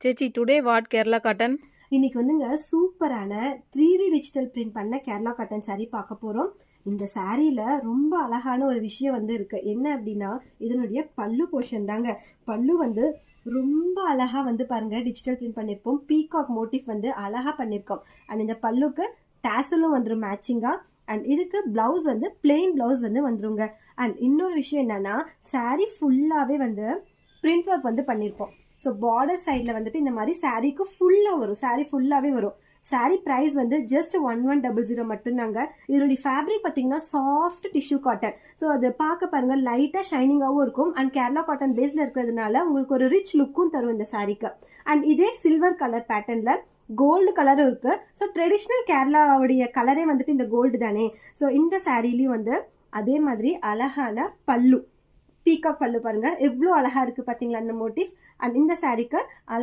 சேச்சி today what Kerala cotton? இன்னைக்கு வந்துங்க சூப்பரான 3D டிஜிட்டல் பிரிண்ட் பண்ண கேரளா காட்டன் saree பார்க்க போறோம். இந்த சாரியில ரொம்ப அழகான ஒரு விஷயம் வந்து இருக்கு. என்ன அப்படின்னா இதனுடைய பல்லு போர்ஷன் தாங்க. பல்லு வந்து ரொம்ப அழகா வந்து பாருங்க டிஜிட்டல் பிரிண்ட் பண்ணிருப்போம். பீகாக் மோட்டிவ் வந்து அழகா பண்ணிருக்கோம். அண்ட் இந்த பல்லுக்கு டாசலும் வந்துடும் மேட்சிங்கா. அண்ட் இதுக்கு பிளவுஸ் வந்து பிளெயின் பிளவுஸ் வந்து வந்துருங்க. அண்ட் இன்னொரு விஷயம் என்னன்னா saree ஃபுல்லாவே வந்து பிரிண்ட் ஒர்க் வந்து பண்ணிருப்போம். ஸோ பார்டர் சைடில் வந்துட்டு இந்த மாதிரி சாரீக்கு ஃபுல்லாக வரும். saree ஃபுல்லாகவே வரும். saree ப்ரைஸ் வந்து ஜஸ்ட் 1100 மட்டும்தாங்க. இதனுடைய ஃபேப்ரிக் பார்த்தீங்கன்னா சாஃப்ட் டிஷ்யூ காட்டன். ஸோ அது பார்க்க பாருங்க லைட்டாக ஷைனிங்காகவும் இருக்கும். அண்ட் கேரளா காட்டன் பேஸில் இருக்கிறதுனால உங்களுக்கு ஒரு ரிச் லுக்கும் தரும் இந்த சாரீக்கு. அண்ட் இதே சில்வர் கலர் பேட்டர்னில் கோல்டு கலரும் இருக்கு. ஸோ ட்ரெடிஷ்னல் கேரளாவுடைய கலரே வந்துட்டு இந்த கோல்டு தானே. ஸோ இந்த சாரீலையும் வந்து அதே மாதிரி அழகான பல்லு, பீகாக் பல்லு பாருங்க எவ்வளோ அழகா இருக்கு பாத்தீங்களா அந்த மோட்டிவ். அண்ட் இந்த சாரீக்கு